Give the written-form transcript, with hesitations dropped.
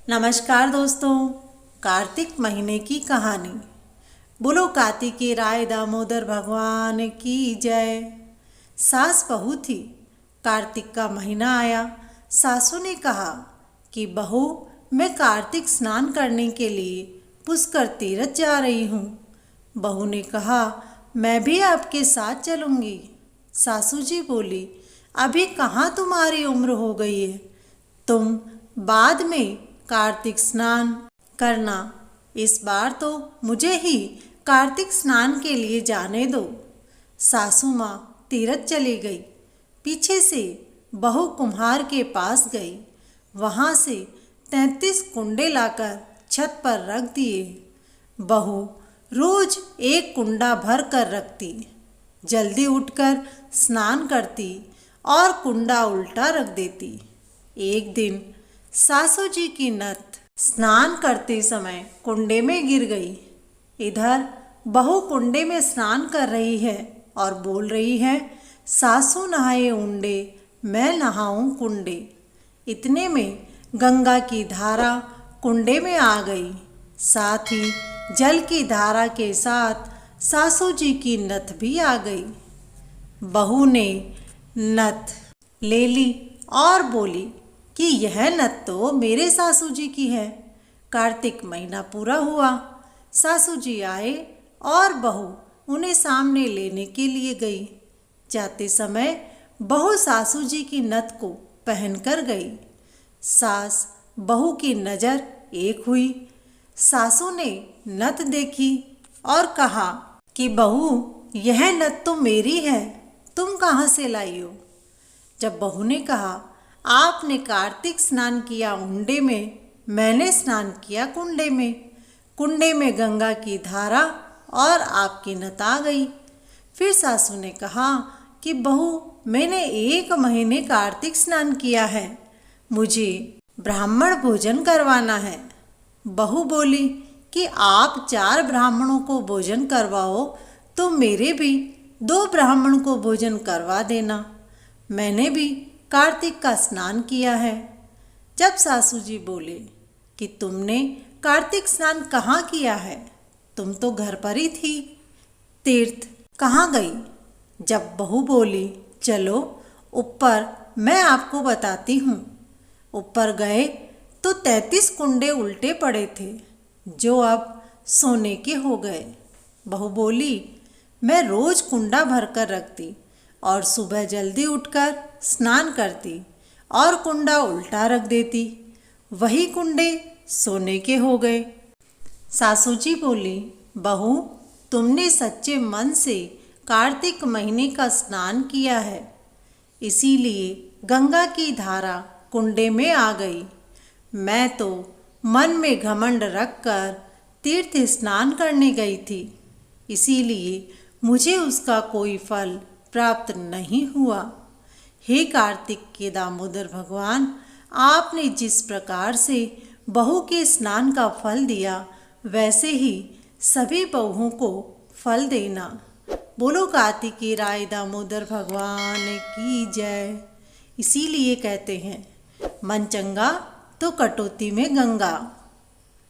नमस्कार दोस्तों, कार्तिक महीने की कहानी। बोलो कार्तिकेय राय दामोदर भगवान की जय। सास बहू थी। कार्तिक का महीना आया। सासू ने कहा कि बहू, मैं कार्तिक स्नान करने के लिए पुष्कर तीर्थ जा रही हूँ। बहू ने कहा, मैं भी आपके साथ चलूँगी। सासू जी बोली, अभी कहाँ तुम्हारी उम्र हो गई है, तुम बाद में कार्तिक स्नान करना। इस बार तो मुझे ही कार्तिक स्नान के लिए जाने दो। सासू माँ तीर्थ चली गई। पीछे से बहू कुम्हार के पास गई। वहाँ से 33 कुंडे लाकर छत पर रख दिए। बहू रोज एक कुंडा भर कर रखती, जल्दी उठकर स्नान करती और कुंडा उल्टा रख देती। एक दिन सासू जी की नथ स्नान करते समय कुंडे में गिर गई। इधर बहू कुंडे में स्नान कर रही है और बोल रही है, सासू नहाए उंडे, मैं नहाऊं कुंडे। इतने में गंगा की धारा कुंडे में आ गई। साथ ही जल की धारा के साथ सासू जी की नथ भी आ गई। बहू ने नथ ले ली और बोली कि यह नथ तो मेरे सासू जी की है। कार्तिक महीना पूरा हुआ। सासू जी आए और बहू उन्हें सामने लेने के लिए गई। जाते समय बहू सासू जी की नथ को पहनकर गई। सास बहू की नज़र एक हुई। सासू ने नथ देखी और कहा कि बहू, यह नथ तो मेरी है, तुम कहाँ से लाई हो? जब बहू ने कहा, आपने कार्तिक स्नान किया उंडे में, मैंने स्नान किया कुंडे में। कुंडे में गंगा की धारा और आपकी नथ आ गई। फिर सासू ने कहा कि बहू, मैंने 1 महीने कार्तिक स्नान किया है, मुझे ब्राह्मण भोजन करवाना है। बहू बोली कि आप 4 ब्राह्मणों को भोजन करवाओ तो मेरे भी 2 ब्राह्मण को भोजन करवा देना। मैंने भी कार्तिक का स्नान किया है। जब सासू जी बोले कि तुमने कार्तिक स्नान कहाँ किया है, तुम तो घर पर ही थी, तीर्थ कहाँ गई? जब बहू बोली, चलो ऊपर मैं आपको बताती हूँ। ऊपर गए तो 33 कुंडे उल्टे पड़े थे, जो अब सोने के हो गए। बहू बोली, मैं रोज कुंडा भर कर रखती और सुबह जल्दी उठकर स्नान करती और कुंडा उल्टा रख देती, वही कुंडे सोने के हो गए। सासू जी बोली, बहू, तुमने सच्चे मन से कार्तिक महीने का स्नान किया है, इसीलिए गंगा की धारा कुंडे में आ गई। मैं तो मन में घमंड रखकर तीर्थ स्नान करने गई थी, इसीलिए मुझे उसका कोई फल प्राप्त नहीं हुआ। हे कार्तिक के दामोदर भगवान, आपने जिस प्रकार से बहू के स्नान का फल दिया, वैसे ही सभी बहुओं को फल देना। बोलो कार्तिकेय राय दामोदर भगवान की जय। इसीलिए कहते हैं, मन चंगा तो कटौती में गंगा।